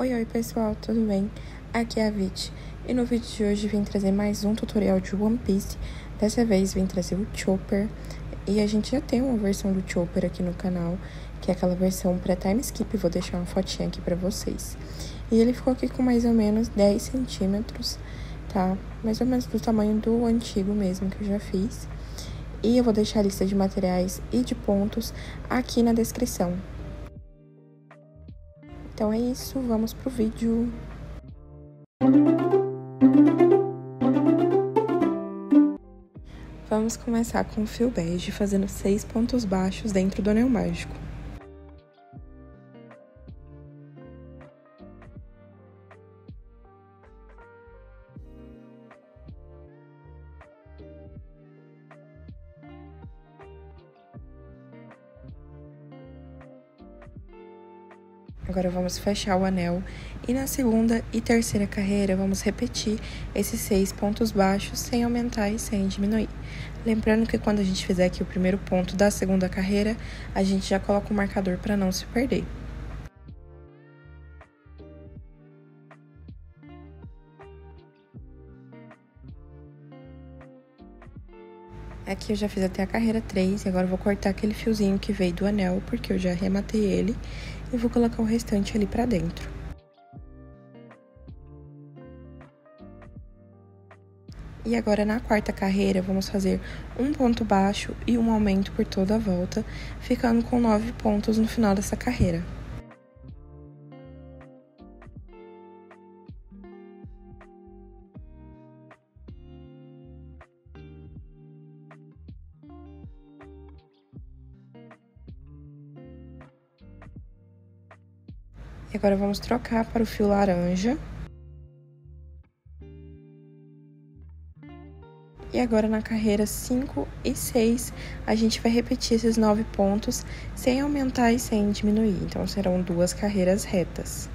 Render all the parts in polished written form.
Oi pessoal, tudo bem? Aqui é a Vit e no vídeo de hoje vim trazer mais um tutorial de One Piece. Dessa vez vim trazer o Chopper e a gente já tem uma versão do Chopper aqui no canal, que é aquela versão pré-time skip. Vou deixar uma fotinha aqui pra vocês. E ele ficou aqui com mais ou menos 10 centímetros, tá? Mais ou menos do tamanho do antigo mesmo que eu já fiz. E eu vou deixar a lista de materiais e de pontos aqui na descrição. Então é isso, vamos pro vídeo. Vamos começar com o fio bege, fazendo 6 pontos baixos dentro do anel mágico. Agora vamos fechar o anel e na segunda e terceira carreira vamos repetir esses 6 pontos baixos sem aumentar e sem diminuir. Lembrando que quando a gente fizer aqui o primeiro ponto da segunda carreira, a gente já coloca o marcador para não se perder. Aqui eu já fiz até a carreira 3 e agora eu vou cortar aquele fiozinho que veio do anel, porque eu já arrematei ele, e vou colocar o restante ali pra dentro. E agora na quarta carreira vamos fazer um ponto baixo e um aumento por toda a volta, ficando com 9 pontos no final dessa carreira. E agora vamos trocar para o fio laranja. E agora na carreira 5 e 6, a gente vai repetir esses 9 pontos sem aumentar e sem diminuir. Então serão 2 carreiras retas.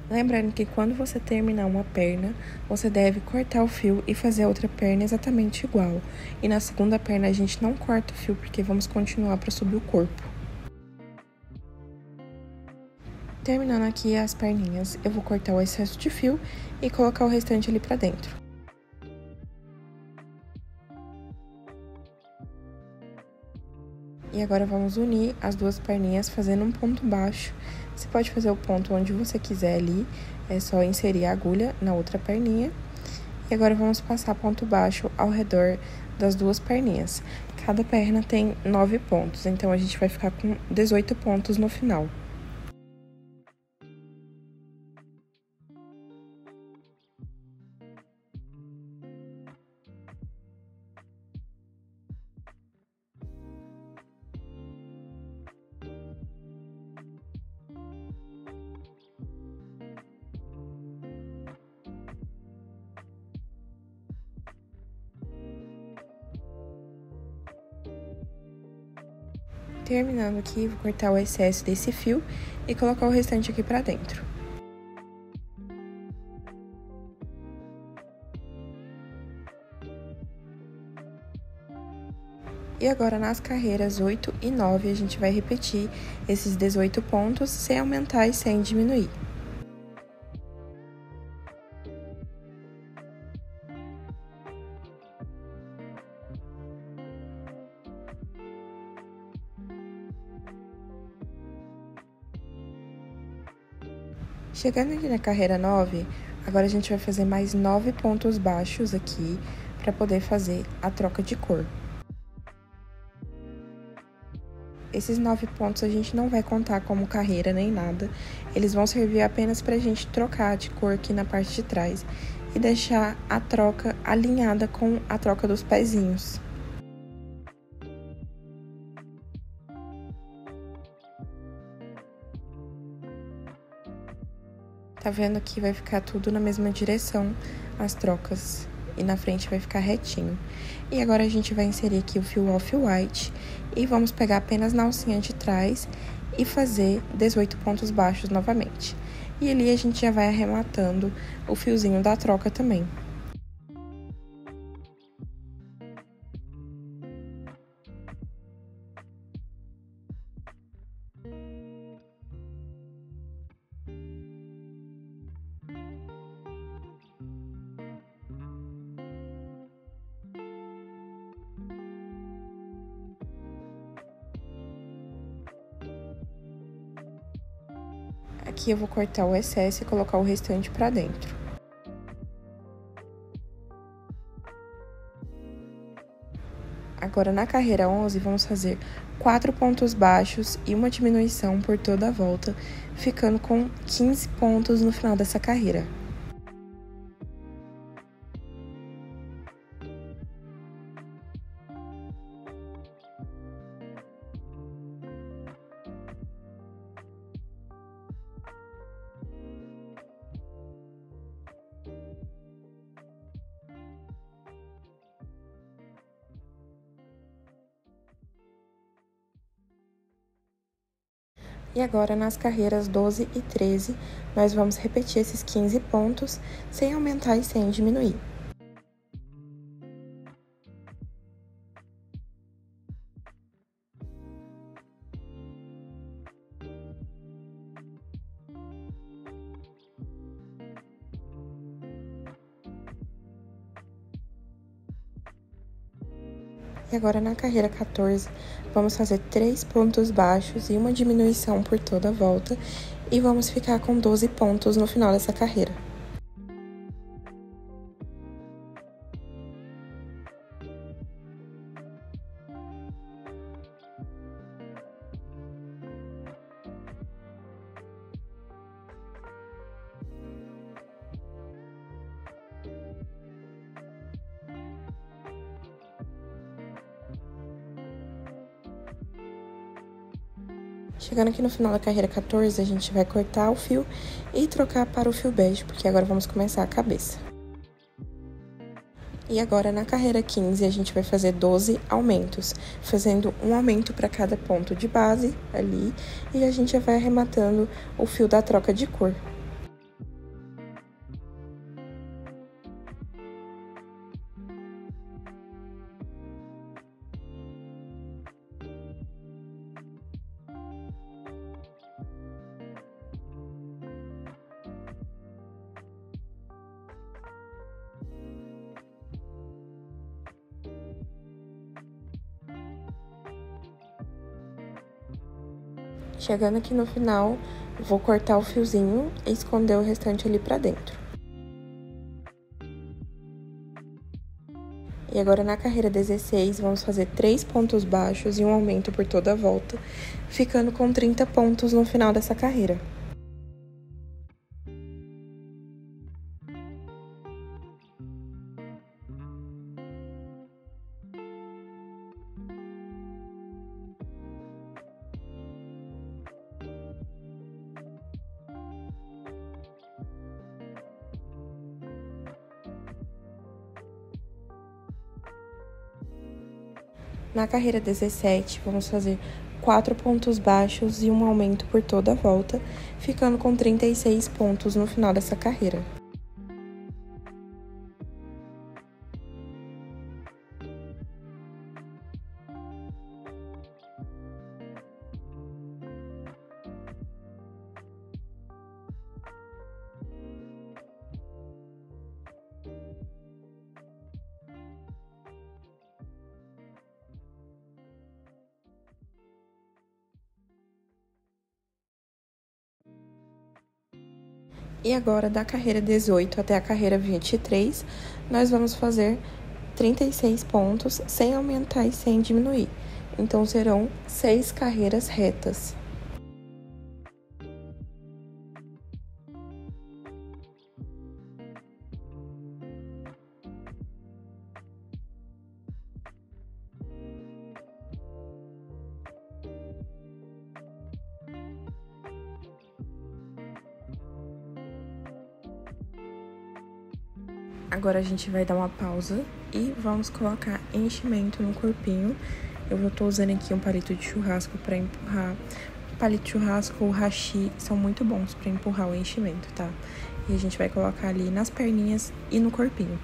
Lembrando que quando você terminar uma perna, você deve cortar o fio e fazer a outra perna exatamente igual. E na segunda perna a gente não corta o fio, porque vamos continuar para subir o corpo. Terminando aqui as perninhas, eu vou cortar o excesso de fio e colocar o restante ali pra dentro. E agora vamos unir as duas perninhas fazendo um ponto baixo. Você pode fazer o ponto onde você quiser ali, é só inserir a agulha na outra perninha. E agora vamos passar ponto baixo ao redor das duas perninhas. Cada perna tem 9 pontos, então a gente vai ficar com 18 pontos no final. Terminando aqui, vou cortar o excesso desse fio e colocar o restante aqui pra dentro. E agora nas carreiras 8 e 9, a gente vai repetir esses 18 pontos sem aumentar e sem diminuir. Chegando aqui na carreira 9, agora a gente vai fazer mais 9 pontos baixos aqui para poder fazer a troca de cor. Esses 9 pontos a gente não vai contar como carreira nem nada, eles vão servir apenas para a gente trocar de cor aqui na parte de trás e deixar a troca alinhada com a troca dos pezinhos. Tá vendo que vai ficar tudo na mesma direção, as trocas, e na frente vai ficar retinho. E agora a gente vai inserir aqui o fio off-white e vamos pegar apenas na alcinha de trás e fazer 18 pontos baixos novamente. E ali a gente já vai arrematando o fiozinho da troca também. Aqui eu vou cortar o excesso e colocar o restante pra dentro. Agora, na carreira 11, vamos fazer 4 pontos baixos e uma diminuição por toda a volta, ficando com 15 pontos no final dessa carreira. E agora, nas carreiras 12 e 13, nós vamos repetir esses 15 pontos, sem aumentar e sem diminuir. E agora, na carreira 14, vamos fazer 3 pontos baixos e uma diminuição por toda a volta, e vamos ficar com 12 pontos no final dessa carreira. Chegando aqui no final da carreira 14, a gente vai cortar o fio e trocar para o fio bege, porque agora vamos começar a cabeça. E agora, na carreira 15, a gente vai fazer 12 aumentos, fazendo um aumento para cada ponto de base ali, e a gente já vai arrematando o fio da troca de cor. Chegando aqui no final, vou cortar o fiozinho e esconder o restante ali pra dentro. E agora, na carreira 16, vamos fazer 3 pontos baixos e um aumento por toda a volta, ficando com 30 pontos no final dessa carreira. Na carreira 17, vamos fazer 4 pontos baixos e um aumento por toda a volta, ficando com 36 pontos no final dessa carreira. E agora, da carreira 18 até a carreira 23, nós vamos fazer 36 pontos, sem aumentar e sem diminuir. Então, serão 6 carreiras retas. Agora a gente vai dar uma pausa e vamos colocar enchimento no corpinho. Eu tô usando aqui um palito de churrasco para empurrar. O palito de churrasco ou hashi são muito bons para empurrar o enchimento, tá? E a gente vai colocar ali nas perninhas e no corpinho.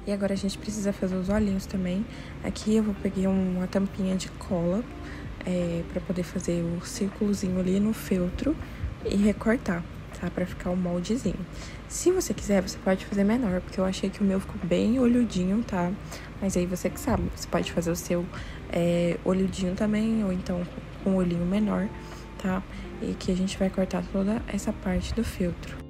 E agora a gente precisa fazer os olhinhos também. Aqui eu vou pegar uma tampinha de cola para poder fazer o círculozinho ali no feltro e recortar. tá? Pra ficar um moldezinho. Se você quiser, você pode fazer menor, porque eu achei que o meu ficou bem olhudinho, tá? Mas aí você que sabe, você pode fazer o seu olhudinho também, ou então com um olhinho menor, tá? E que a gente vai cortar toda essa parte do filtro.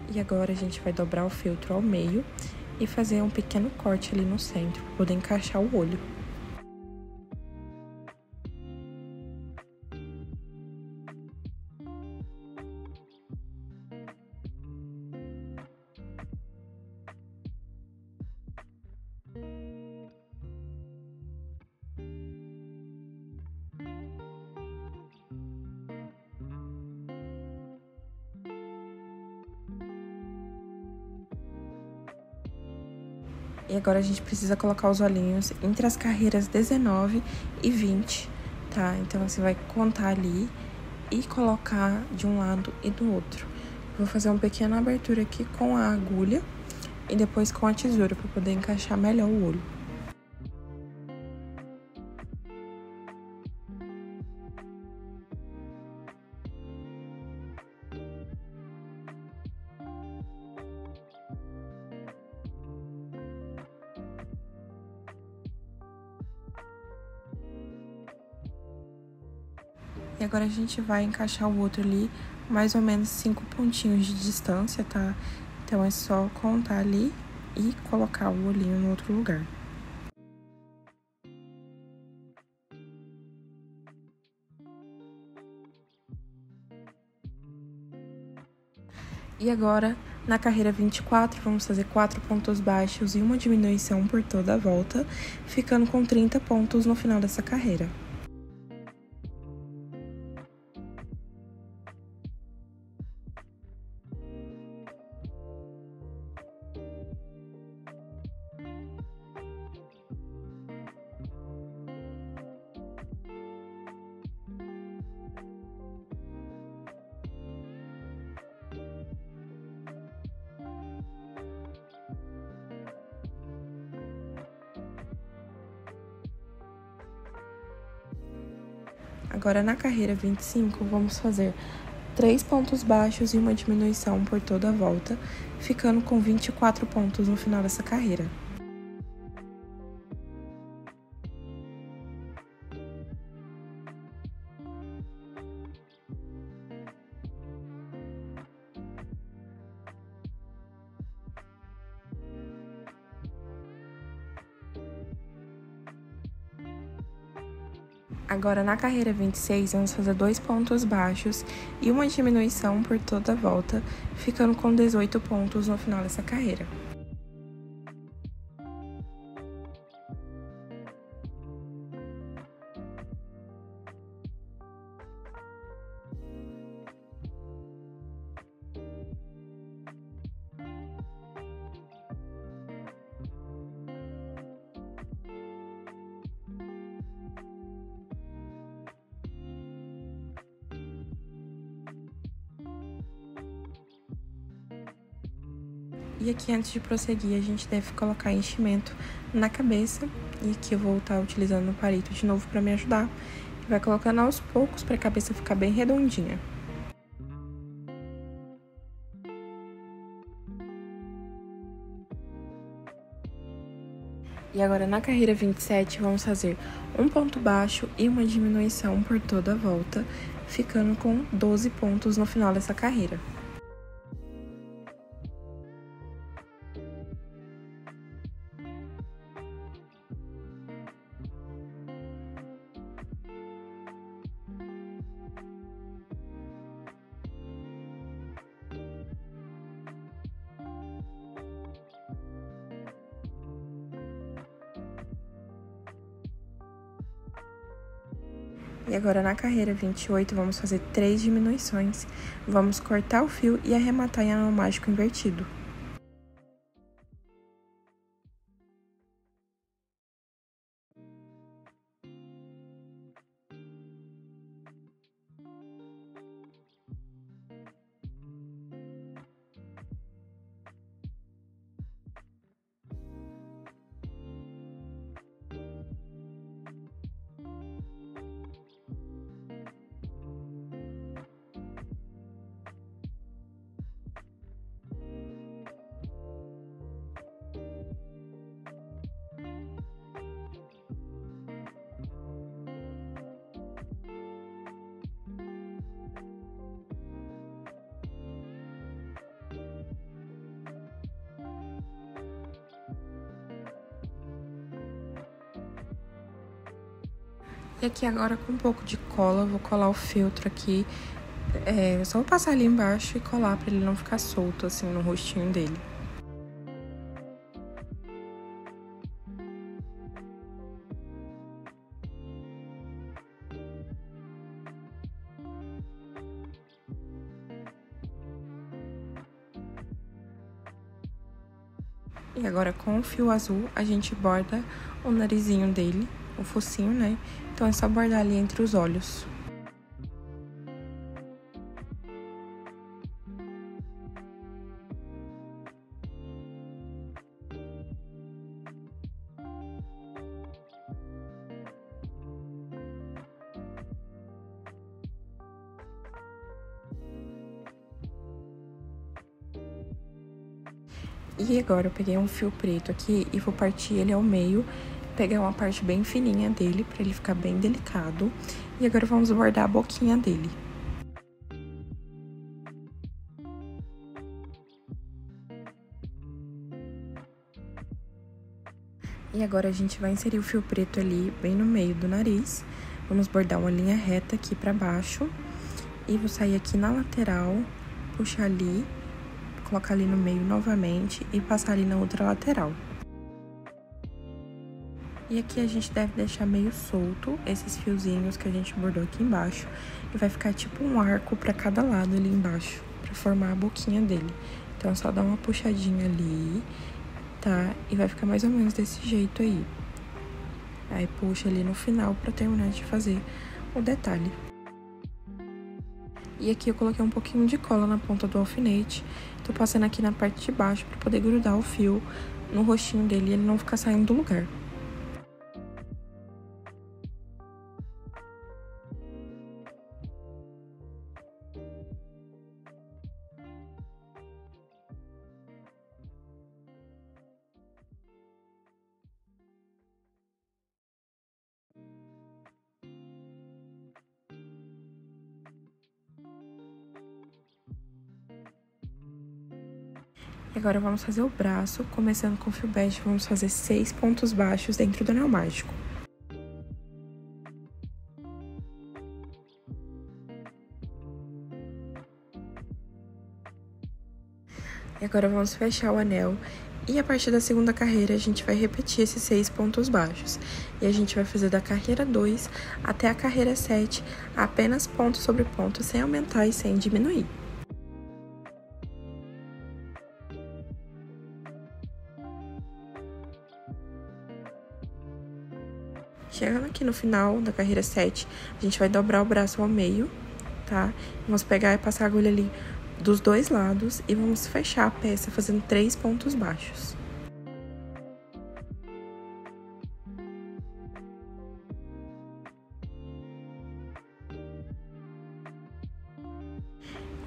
E agora a gente vai dobrar o filtro ao meio e fazer um pequeno corte ali no centro, para poder encaixar o olho. E agora a gente precisa colocar os olhinhos entre as carreiras 19 e 20, tá? Então, você vai contar ali e colocar de um lado e do outro. Vou fazer uma pequena abertura aqui com a agulha e depois com a tesoura, para poder encaixar melhor o olho. E agora a gente vai encaixar o outro ali, mais ou menos 5 pontinhos de distância, tá? Então, é só contar ali e colocar o olhinho no outro lugar. E agora, na carreira 24, vamos fazer 4 pontos baixos e uma diminuição por toda a volta, ficando com 30 pontos no final dessa carreira. Agora, na carreira 25, vamos fazer 3 pontos baixos e uma diminuição por toda a volta, ficando com 24 pontos no final dessa carreira. Agora, na carreira 26, vamos fazer 2 pontos baixos e uma diminuição por toda a volta, ficando com 18 pontos no final dessa carreira. E aqui, antes de prosseguir, a gente deve colocar enchimento na cabeça. E aqui eu vou estar utilizando o palito de novo para me ajudar. E vai colocando aos poucos para a cabeça ficar bem redondinha. E agora, na carreira 27, vamos fazer um ponto baixo e uma diminuição por toda a volta, ficando com 12 pontos no final dessa carreira. E agora, na carreira 28, vamos fazer 3 diminuições. Vamos cortar o fio e arrematar em anel mágico invertido. E aqui agora com um pouco de cola, eu vou colar o feltro aqui. Eu só vou passar ali embaixo e colar pra ele não ficar solto assim no rostinho dele. E agora com o fio azul a gente borda o narizinho dele, o focinho, né? Então é só bordar ali entre os olhos. E agora eu peguei um fio preto aqui e vou partir ele ao meio, pegar uma parte bem fininha dele pra ele ficar bem delicado. E agora vamos bordar a boquinha dele. E agora a gente vai inserir o fio preto ali bem no meio do nariz. Vamos bordar uma linha reta aqui pra baixo. E vou sair aqui na lateral, puxar ali, colocar ali no meio novamente e passar ali na outra lateral. E aqui a gente deve deixar meio solto esses fiozinhos que a gente bordou aqui embaixo. E vai ficar tipo um arco pra cada lado ali embaixo, pra formar a boquinha dele. Então é só dar uma puxadinha ali, tá? E vai ficar mais ou menos desse jeito aí. Aí puxa ali no final pra terminar de fazer o detalhe. E aqui eu coloquei um pouquinho de cola na ponta do alfinete. Tô passando aqui na parte de baixo pra poder grudar o fio no rostinho dele e ele não ficar saindo do lugar. E agora vamos fazer o braço, começando com o fio bege, vamos fazer 6 pontos baixos dentro do anel mágico. E agora vamos fechar o anel. E a partir da segunda carreira, a gente vai repetir esses 6 pontos baixos. E a gente vai fazer da carreira 2 até a carreira 7, apenas ponto sobre ponto, sem aumentar e sem diminuir. Chegando aqui no final da carreira 7, a gente vai dobrar o braço ao meio, tá? Vamos pegar e passar a agulha ali dos dois lados e vamos fechar a peça fazendo 3 pontos baixos.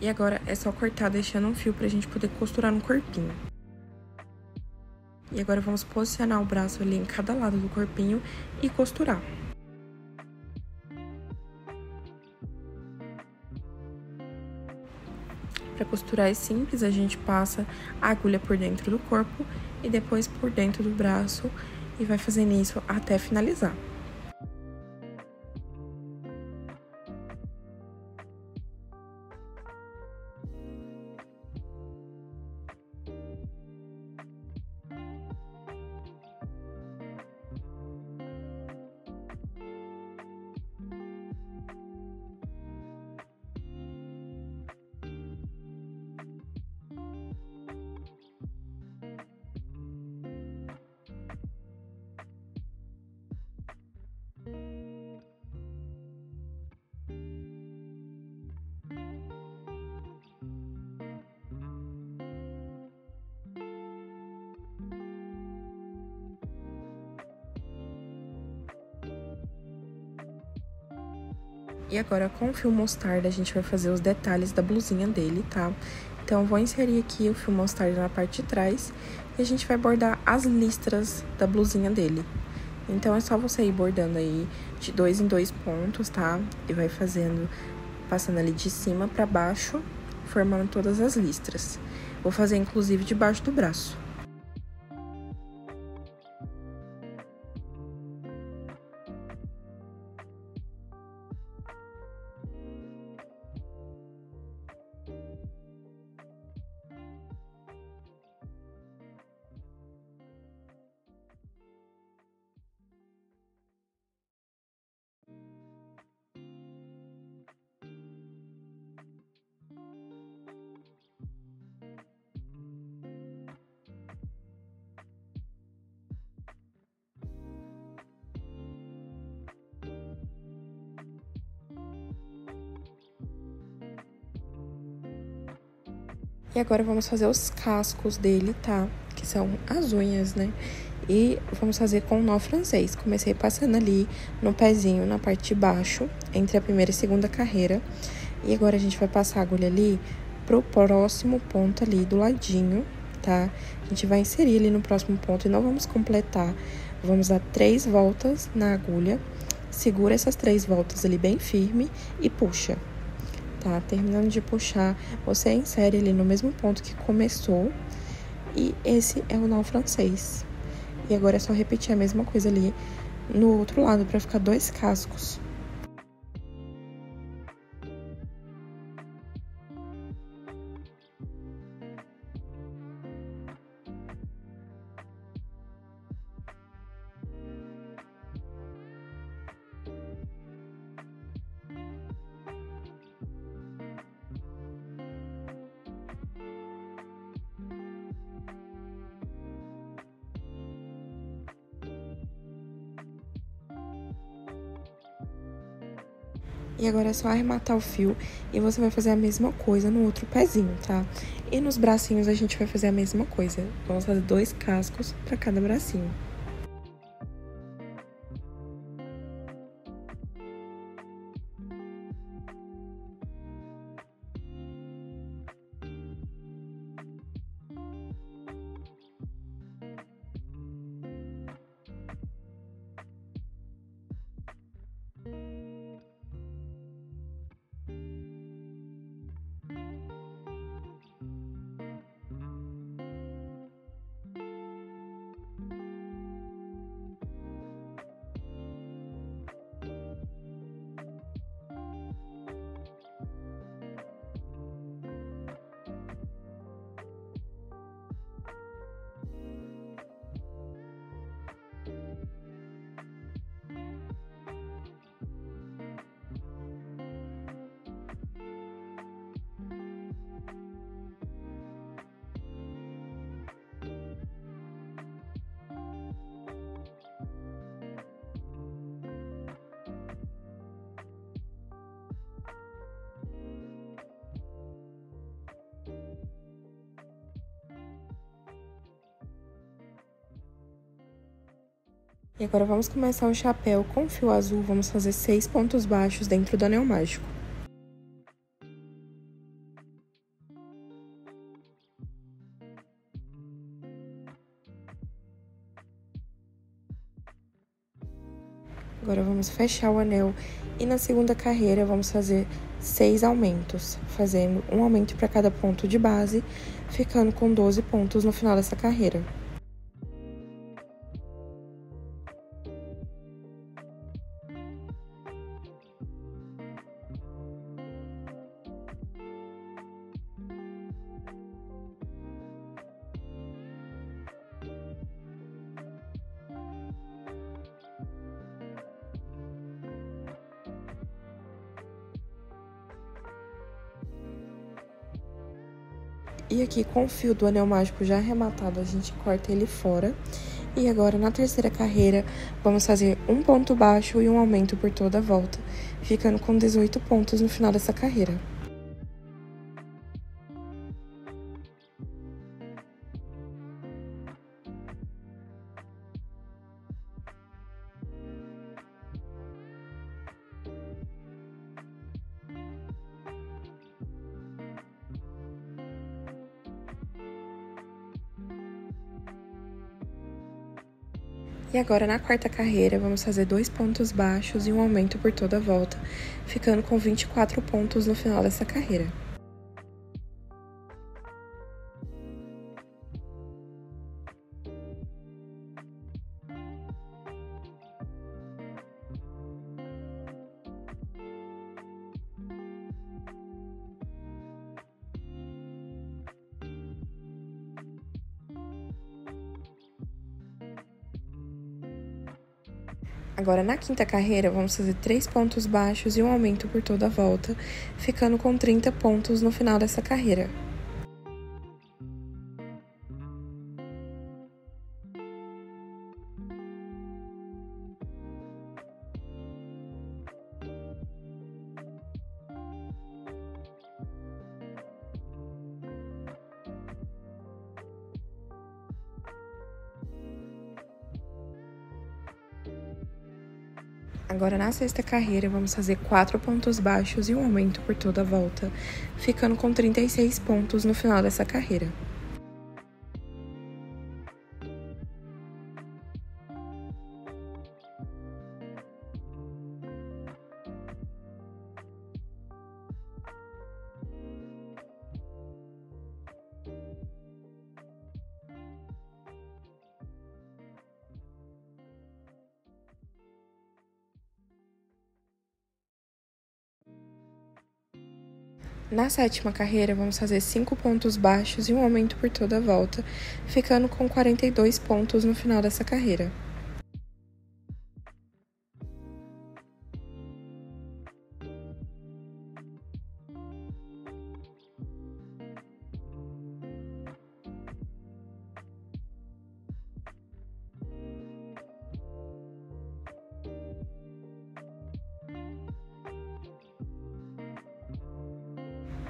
E agora é só cortar deixando um fio pra gente poder costurar no corpinho. E agora vamos posicionar o braço ali em cada lado do corpinho e costurar. Para costurar é simples, a gente passa a agulha por dentro do corpo e depois por dentro do braço e vai fazendo isso até finalizar. E agora, com o fio mostarda, a gente vai fazer os detalhes da blusinha dele, tá? Então, eu vou inserir aqui o fio mostarda na parte de trás e a gente vai bordar as listras da blusinha dele. Então, é só você ir bordando aí de 2 em 2 pontos, tá? E vai fazendo, passando ali de cima pra baixo, formando todas as listras. Vou fazer, inclusive, debaixo do braço. E agora vamos fazer os cascos dele, tá? Que são as unhas, né? E vamos fazer com o nó francês. Comecei passando ali no pezinho, na parte de baixo, entre a primeira e segunda carreira. E agora a gente vai passar a agulha ali pro próximo ponto ali do ladinho, tá? A gente vai inserir ali no próximo ponto e não vamos completar. Vamos dar 3 voltas na agulha. Segura essas 3 voltas ali bem firme e puxa, tá? Terminando de puxar, você insere ali no mesmo ponto que começou. E esse é o nó francês. E agora é só repetir a mesma coisa ali no outro lado para ficar 2 cascos. E agora é só arrematar o fio e você vai fazer a mesma coisa no outro pezinho, tá? E nos bracinhos a gente vai fazer a mesma coisa. Vamos fazer 2 cascos para cada bracinho. E agora vamos começar o chapéu com fio azul. Vamos fazer 6 pontos baixos dentro do anel mágico. Agora vamos fechar o anel e na segunda carreira vamos fazer 6 aumentos, fazendo um aumento para cada ponto de base, ficando com 12 pontos no final dessa carreira. E aqui, com o fio do anel mágico já arrematado, a gente corta ele fora. E agora, na terceira carreira, vamos fazer um ponto baixo e um aumento por toda a volta, ficando com 18 pontos no final dessa carreira. E agora, na quarta carreira, vamos fazer 2 pontos baixos e um aumento por toda a volta, ficando com 24 pontos no final dessa carreira. Agora, na quinta carreira, vamos fazer 3 pontos baixos e um aumento por toda a volta, ficando com 30 pontos no final dessa carreira. Agora, na sexta carreira, vamos fazer 4 pontos baixos e um aumento por toda a volta, ficando com 36 pontos no final dessa carreira. Na sétima carreira, vamos fazer 5 pontos baixos e um aumento por toda a volta, ficando com 42 pontos no final dessa carreira.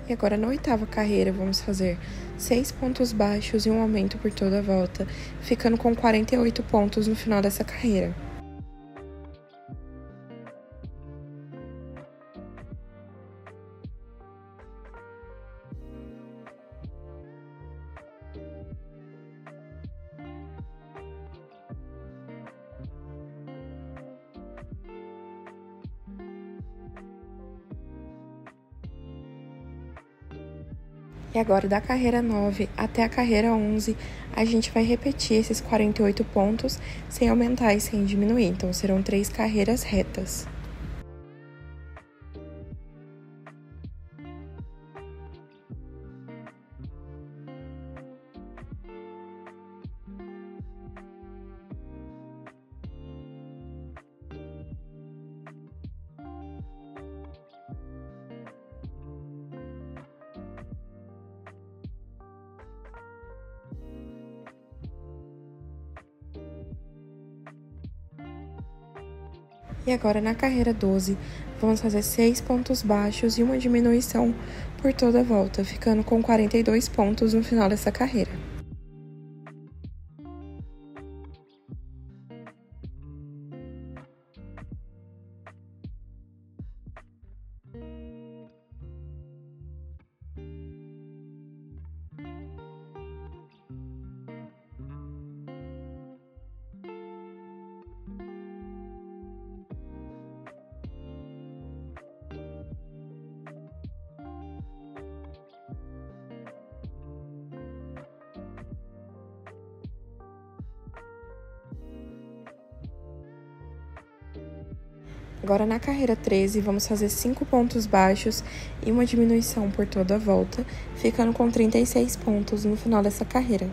E agora, na oitava carreira, vamos fazer 6 pontos baixos e um aumento por toda a volta, ficando com 48 pontos no final dessa carreira. E agora, da carreira 9 até a carreira 11, a gente vai repetir esses 48 pontos sem aumentar e sem diminuir. Então, serão 3 carreiras retas. E agora, na carreira 12, vamos fazer 6 pontos baixos e uma diminuição por toda a volta, ficando com 42 pontos no final dessa carreira. Agora, na carreira 13, vamos fazer 5 pontos baixos e uma diminuição por toda a volta, ficando com 36 pontos no final dessa carreira.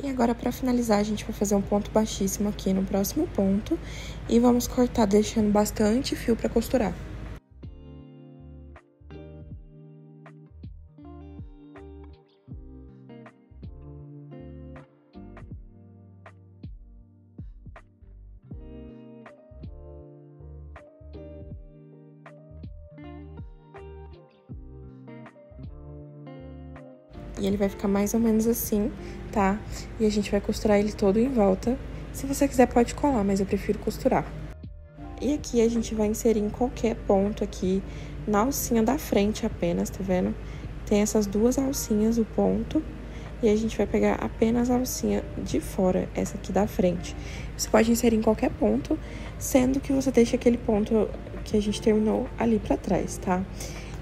E agora, para finalizar, a gente vai fazer um ponto baixíssimo aqui no próximo ponto e vamos cortar deixando bastante fio para costurar. E ele vai ficar mais ou menos assim, tá? E a gente vai costurar ele todo em volta. Se você quiser, pode colar, mas eu prefiro costurar. E aqui a gente vai inserir em qualquer ponto aqui, na alcinha da frente apenas, tá vendo? Tem essas duas alcinhas, o ponto, e a gente vai pegar apenas a alcinha de fora, essa aqui da frente. Você pode inserir em qualquer ponto, sendo que você deixa aquele ponto que a gente terminou ali pra trás, tá?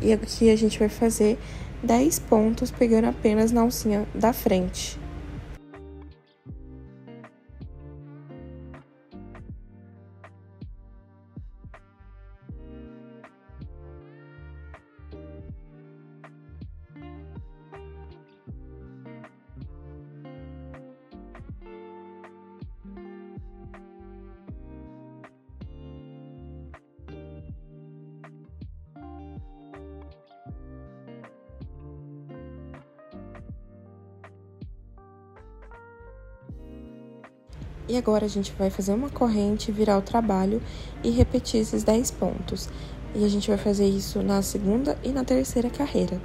E aqui a gente vai fazer 10 pontos pegando apenas na alcinha da frente. E agora a gente vai fazer uma corrente, virar o trabalho e repetir esses 10 pontos. E a gente vai fazer isso na segunda e na terceira carreira.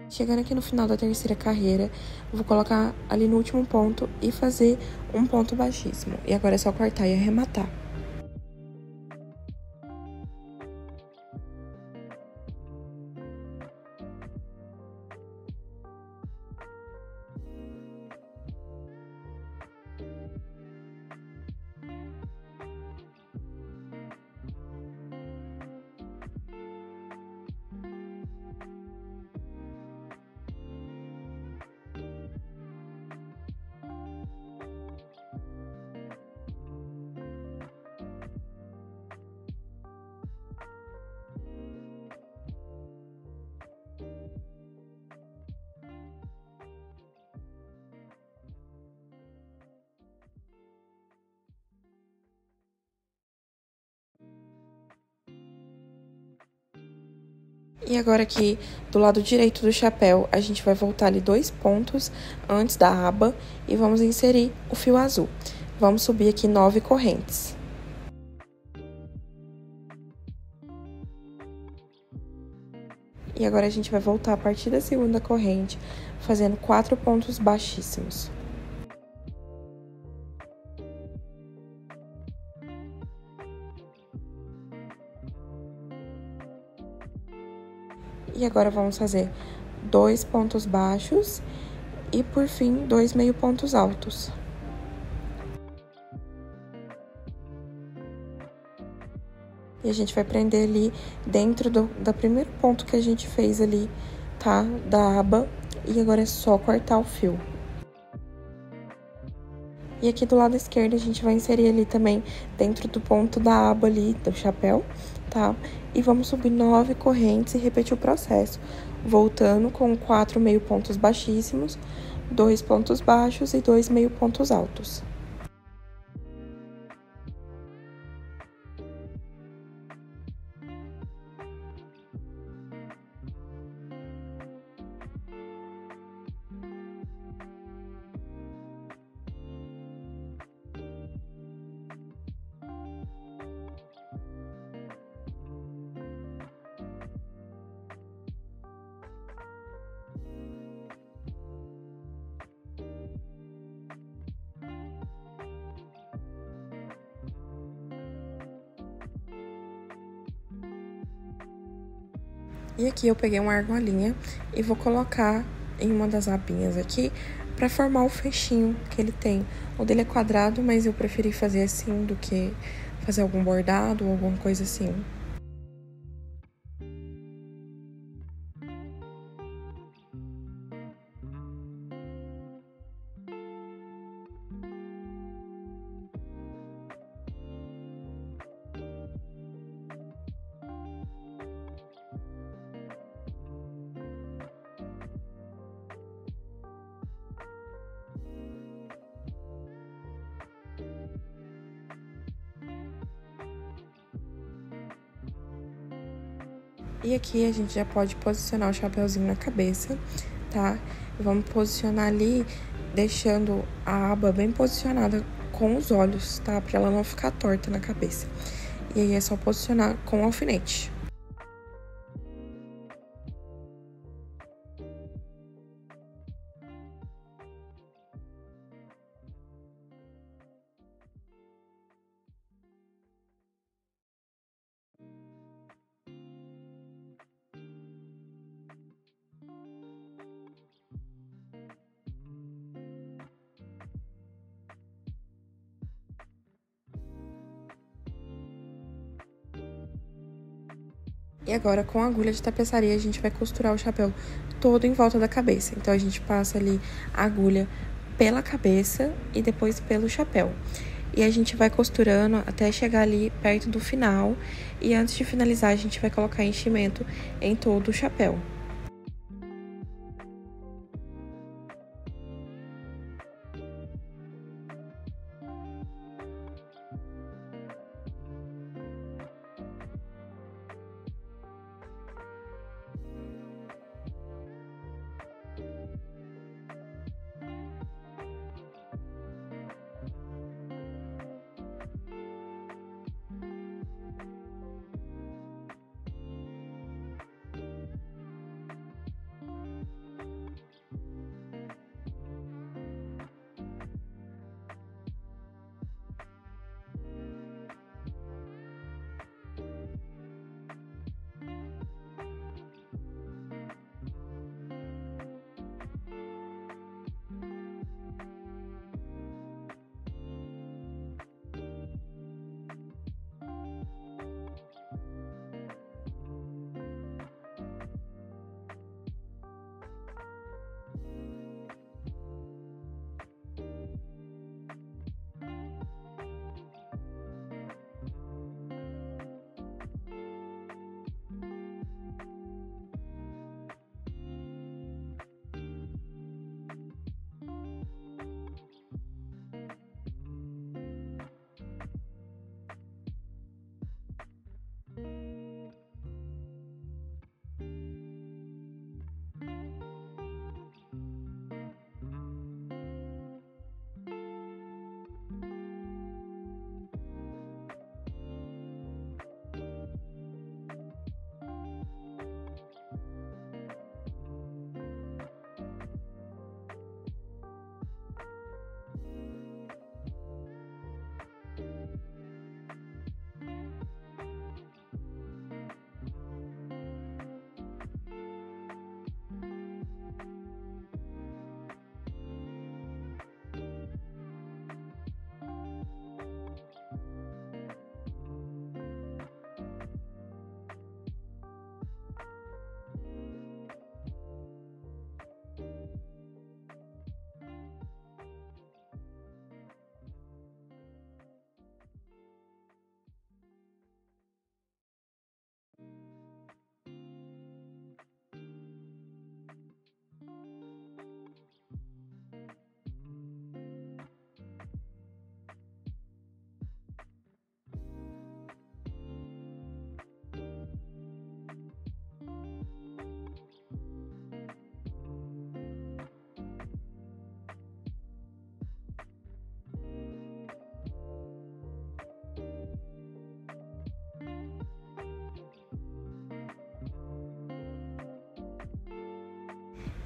Chegando aqui no final da terceira carreira, eu vou colocar ali no último ponto e fazer um ponto baixíssimo. E agora é só cortar e arrematar. E agora aqui, do lado direito do chapéu, a gente vai voltar ali 2 pontos antes da aba e vamos inserir o fio azul. Vamos subir aqui 9 correntes. E agora a gente vai voltar a partir da segunda corrente, fazendo 4 pontos baixíssimos. E agora vamos fazer 2 pontos baixos e, por fim, 2 meio pontos altos. E a gente vai prender ali dentro do primeiro ponto que a gente fez ali, tá? Da aba. E agora é só cortar o fio. E aqui do lado esquerdo a gente vai inserir ali também dentro do ponto da aba ali do chapéu, tá? E vamos subir 9 correntes e repetir o processo, voltando com 4 meio pontos baixíssimos, 2 pontos baixos e 2 meio pontos altos. E aqui eu peguei uma argolinha e vou colocar em uma das abinhas aqui pra formar o fechinho que ele tem. O dele é quadrado, mas eu preferi fazer assim do que fazer algum bordado ou alguma coisa assim. E aqui a gente já pode posicionar o chapeuzinho na cabeça, tá? Vamos posicionar ali, deixando a aba bem posicionada com os olhos, tá? Pra ela não ficar torta na cabeça. E aí é só posicionar com o alfinete. E agora, com a agulha de tapeçaria, a gente vai costurar o chapéu todo em volta da cabeça. Então, a gente passa ali a agulha pela cabeça e depois pelo chapéu. E a gente vai costurando até chegar ali perto do final. E antes de finalizar, a gente vai colocar enchimento em todo o chapéu.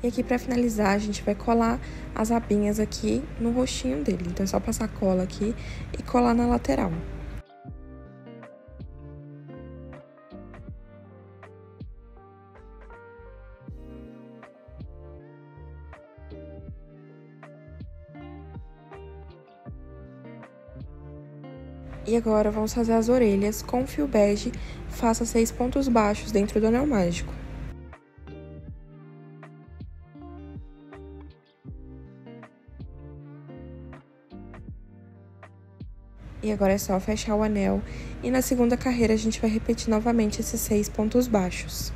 E aqui pra finalizar, a gente vai colar as abinhas aqui no rostinho dele. Então é só passar cola aqui e colar na lateral. E agora vamos fazer as orelhas com fio bege, faça 6 pontos baixos dentro do anel mágico. E agora é só fechar o anel, e na segunda carreira a gente vai repetir novamente esses 6 pontos baixos.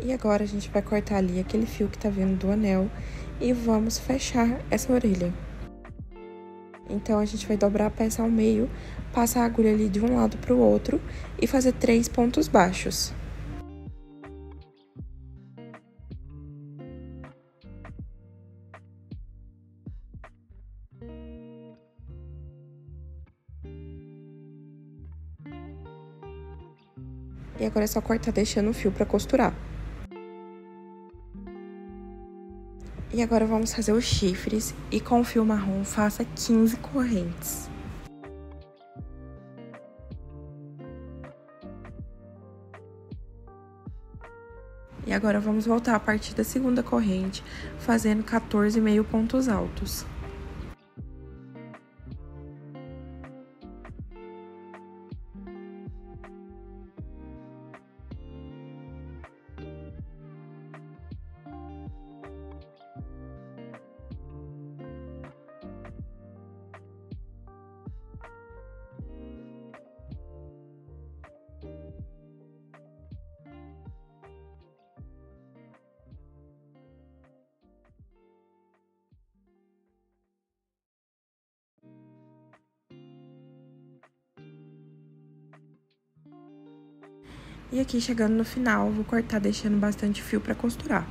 E agora a gente vai cortar ali aquele fio que tá vindo do anel e vamos fechar essa orelha. Então, a gente vai dobrar a peça ao meio, passar a agulha ali de um lado pro outro e fazer 3 pontos baixos. E agora é só cortar deixando o fio pra costurar. E agora vamos fazer os chifres e com o fio marrom faça 15 correntes. E agora vamos voltar a partir da segunda corrente, fazendo 14,5 pontos altos. E aqui, chegando no final, vou cortar deixando bastante fio pra costurar.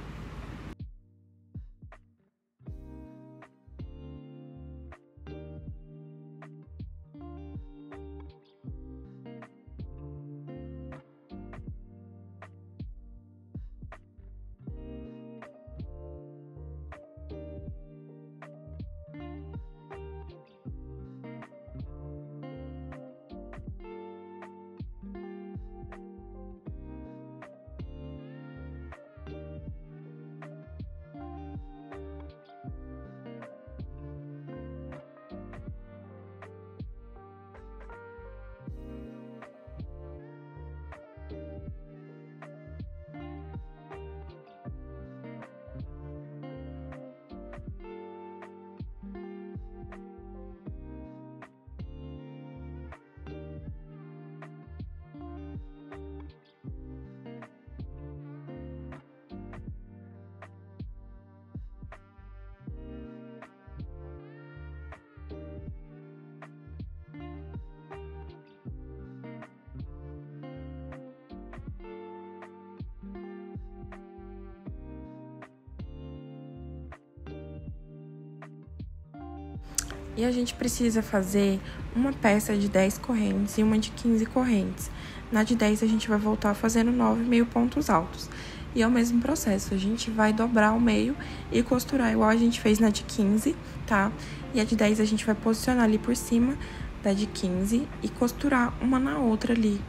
E a gente precisa fazer uma peça de 10 correntes e uma de 15 correntes. Na de 10, a gente vai voltar fazendo 9,5 pontos altos. E é o mesmo processo, a gente vai dobrar o meio e costurar igual a gente fez na de 15, tá? E a de 10 a gente vai posicionar ali por cima da de 15 e costurar uma na outra ali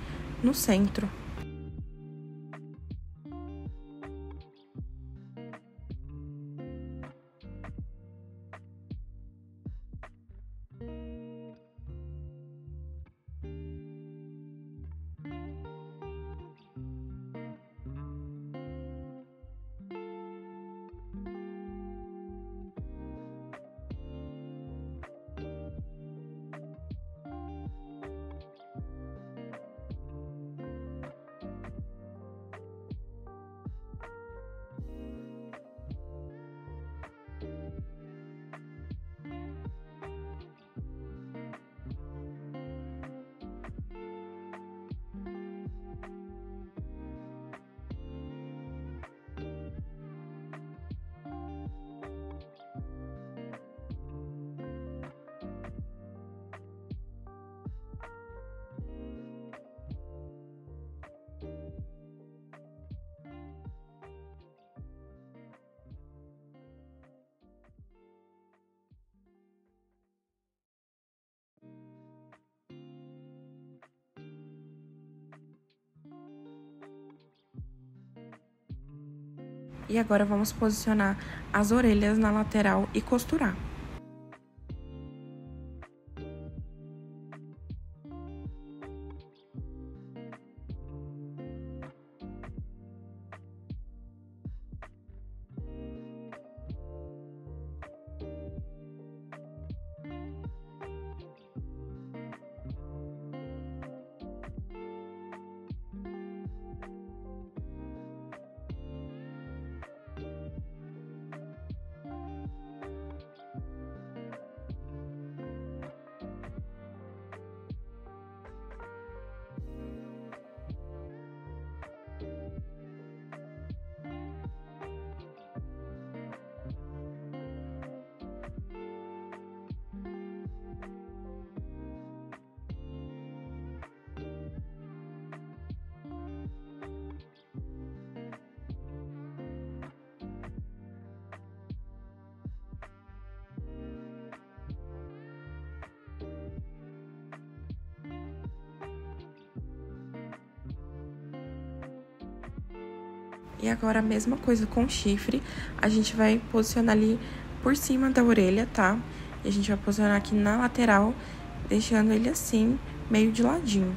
no centro. E agora vamos posicionar as orelhas na lateral e costurar. E agora a mesma coisa com o chifre, a gente vai posicionar ali por cima da orelha, tá? E a gente vai posicionar aqui na lateral, deixando ele assim, meio de ladinho.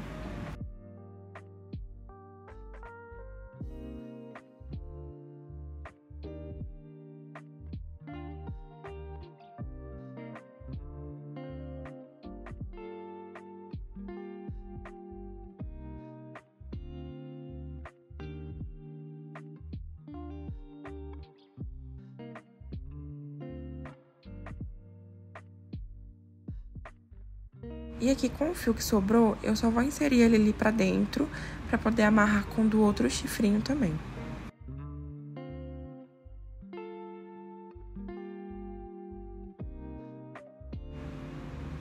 E aqui, com o fio que sobrou, eu só vou inserir ele ali pra dentro, pra poder amarrar com o do outro chifrinho também.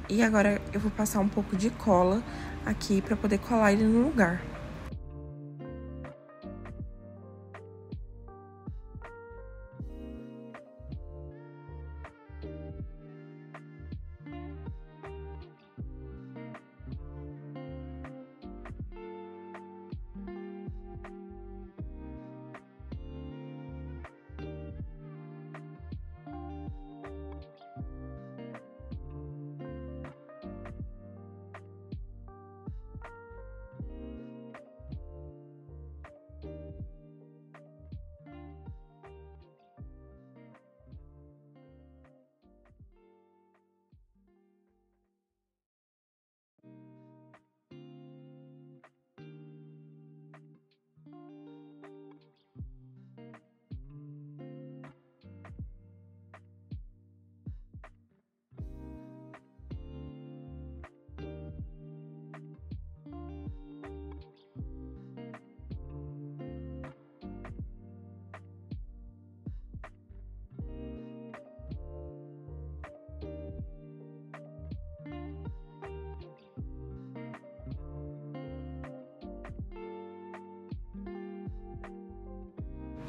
E agora, eu vou passar um pouco de cola aqui pra poder colar ele no lugar.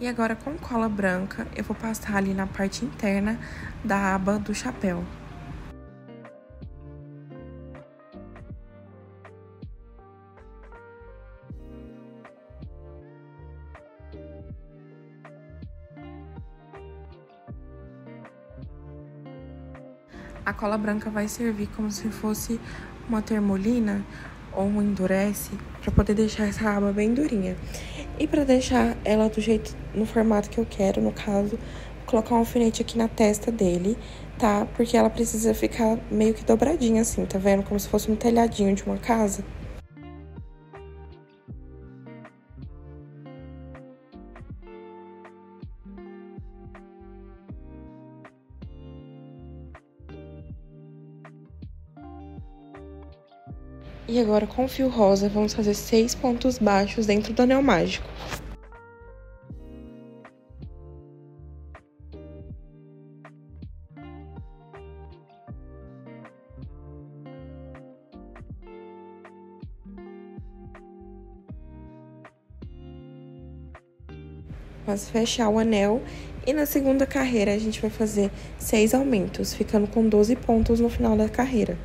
E agora, com cola branca, eu vou passar ali na parte interna da aba do chapéu. A cola branca vai servir como se fosse uma termolina ou um endurece, para poder deixar essa aba bem durinha. E para deixar ela do jeito, no formato que eu quero, no caso, colocar um alfinete aqui na testa dele, tá? Porque ela precisa ficar meio que dobradinha assim, tá vendo? Como se fosse um telhadinho de uma casa. E agora, com o fio rosa, vamos fazer 6 pontos baixos dentro do anel mágico. Vamos fechar o anel e na segunda carreira a gente vai fazer 6 aumentos, ficando com 12 pontos no final da carreira.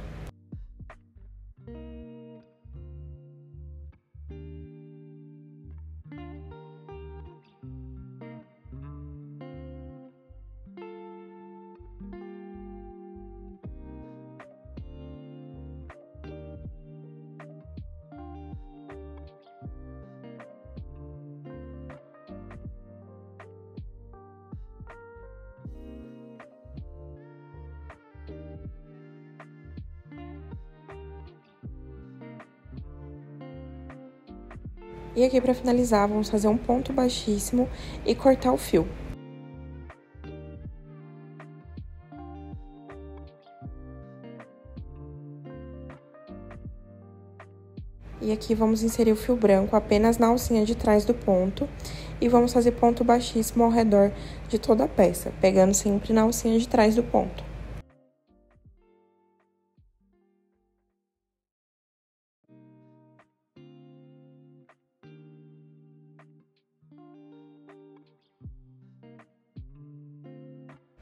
E aqui para finalizar, vamos fazer um ponto baixíssimo e cortar o fio. E aqui vamos inserir o fio branco apenas na alcinha de trás do ponto e vamos fazer ponto baixíssimo ao redor de toda a peça, pegando sempre na alcinha de trás do ponto.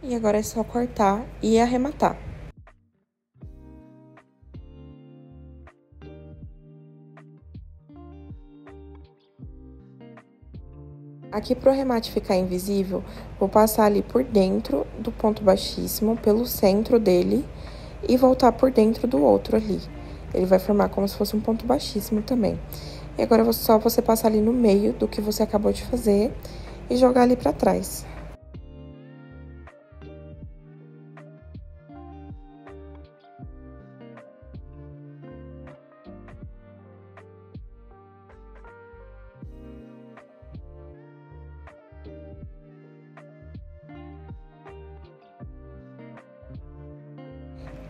E agora é só cortar e arrematar. Aqui pro arremate ficar invisível, vou passar ali por dentro do ponto baixíssimo, pelo centro dele, e voltar por dentro do outro ali. Ele vai formar como se fosse um ponto baixíssimo também. E agora é só você passar ali no meio do que você acabou de fazer e jogar ali pra trás.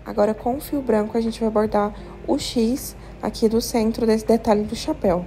Agora, com o fio branco, a gente vai bordar o X aqui do centro desse detalhe do chapéu.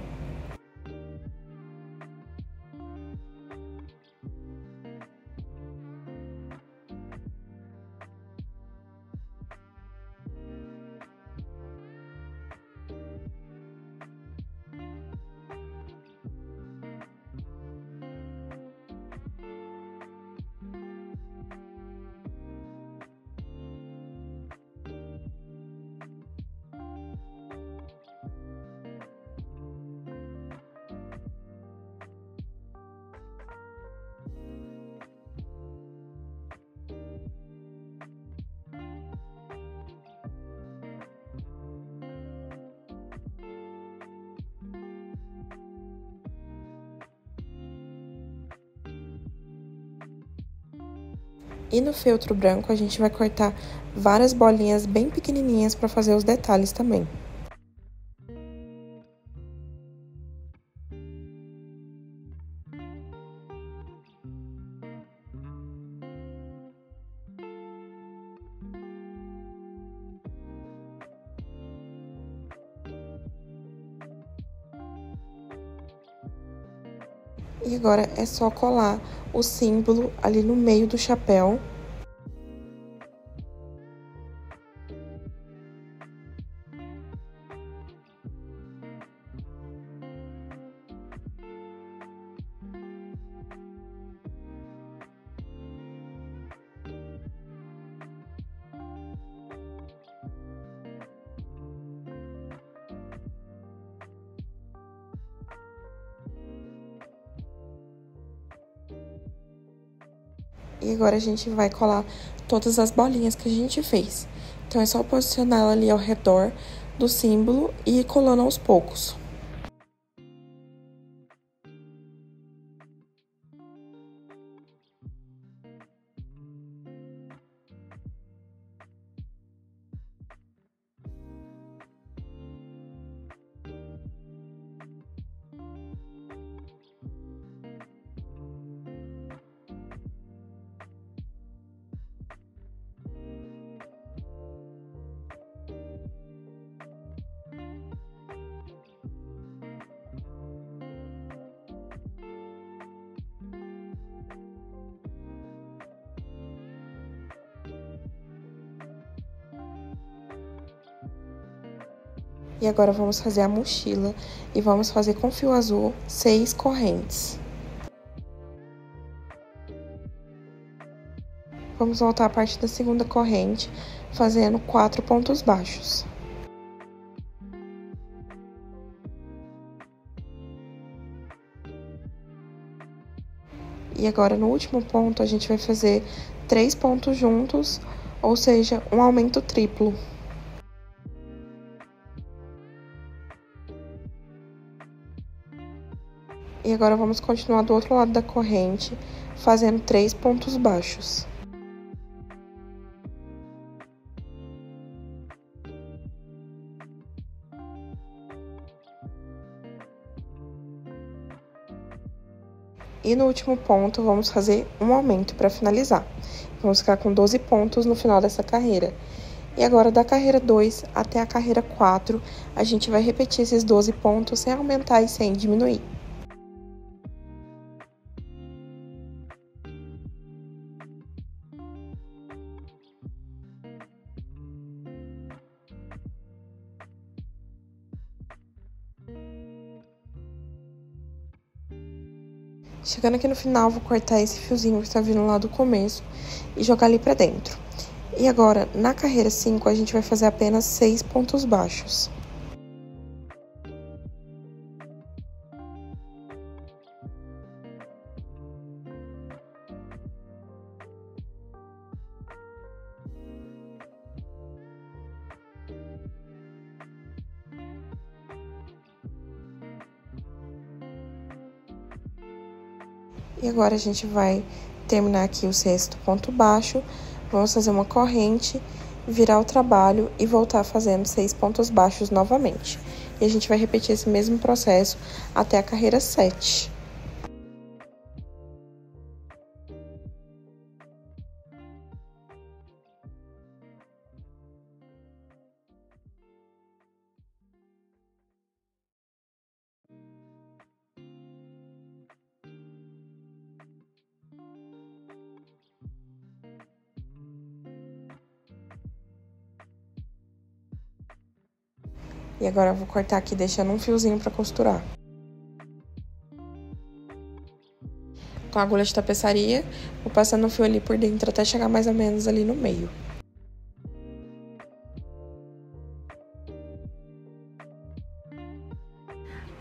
E no feltro branco, a gente vai cortar várias bolinhas bem pequenininhas para fazer os detalhes também. E agora é só colar o símbolo ali no meio do chapéu. E agora a gente vai colar todas as bolinhas que a gente fez. Então, é só posicionar ela ali ao redor do símbolo e ir colando aos poucos. E agora vamos fazer a mochila e vamos fazer com fio azul 6 correntes. Vamos voltar a parte da segunda corrente, fazendo 4 pontos baixos. E agora, no último ponto, a gente vai fazer 3 pontos juntos, ou seja, um aumento triplo. E agora, vamos continuar do outro lado da corrente, fazendo 3 pontos baixos. E no último ponto, vamos fazer um aumento para finalizar. Vamos ficar com 12 pontos no final dessa carreira. E agora, da carreira 2 até a carreira 4, a gente vai repetir esses 12 pontos sem aumentar e sem diminuir. Chegando aqui no final, vou cortar esse fiozinho que está vindo lá do começo e jogar ali pra dentro. E agora, na carreira 5, a gente vai fazer apenas 6 pontos baixos. E agora a gente vai terminar aqui o 6º ponto baixo, vamos fazer uma corrente, virar o trabalho e voltar fazendo 6 pontos baixos novamente. E a gente vai repetir esse mesmo processo até a carreira 7. E agora eu vou cortar aqui deixando um fiozinho para costurar. Com a agulha de tapeçaria, vou passando o fio ali por dentro até chegar mais ou menos ali no meio.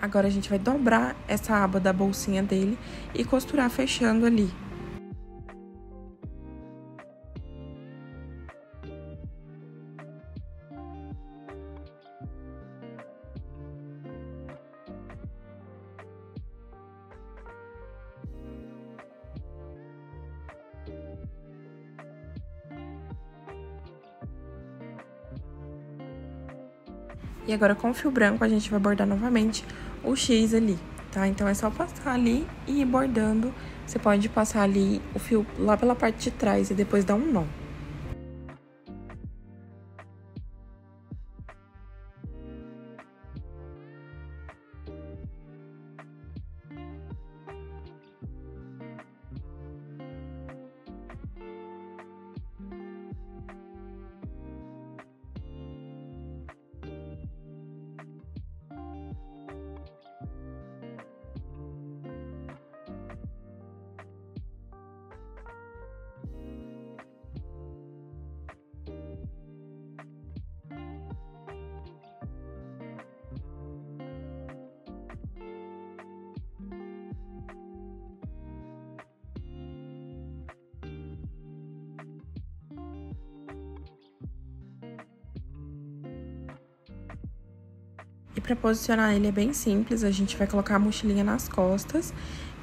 Agora a gente vai dobrar essa aba da bolsinha dele e costurar fechando ali. E agora, com o fio branco, a gente vai bordar novamente o X ali, tá? Então, é só passar ali e ir bordando. Você pode passar ali o fio lá pela parte de trás e depois dar um nó. E para posicionar ele é bem simples, a gente vai colocar a mochilinha nas costas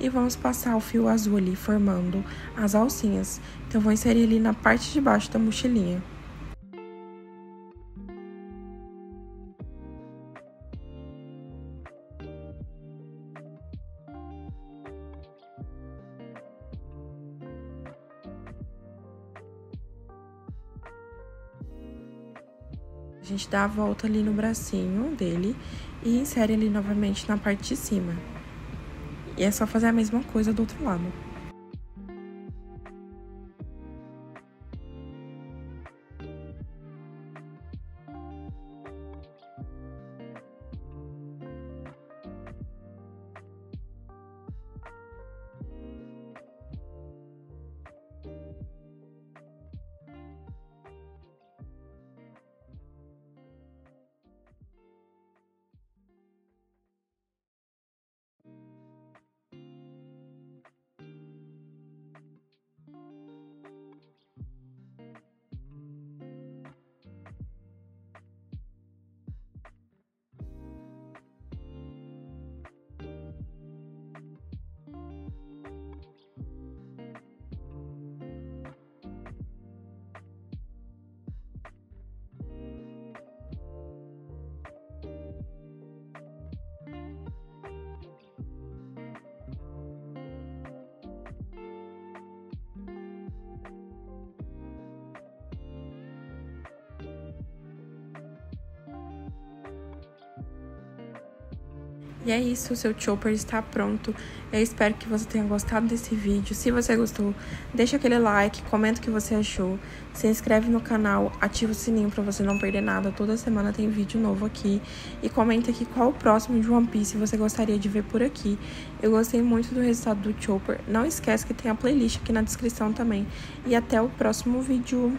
e vamos passar o fio azul ali, formando as alcinhas. Então, vou inserir ali na parte de baixo da mochilinha. A gente dá a volta ali no bracinho dele e insere ali novamente na parte de cima. E é só fazer a mesma coisa do outro lado. E é isso, o seu Chopper está pronto. Eu espero que você tenha gostado desse vídeo. Se você gostou, deixa aquele like, comenta o que você achou. Se inscreve no canal, ativa o sininho para você não perder nada. Toda semana tem vídeo novo aqui. E comenta aqui qual o próximo de One Piece você gostaria de ver por aqui. Eu gostei muito do resultado do Chopper. Não esquece que tem a playlist aqui na descrição também. E até o próximo vídeo.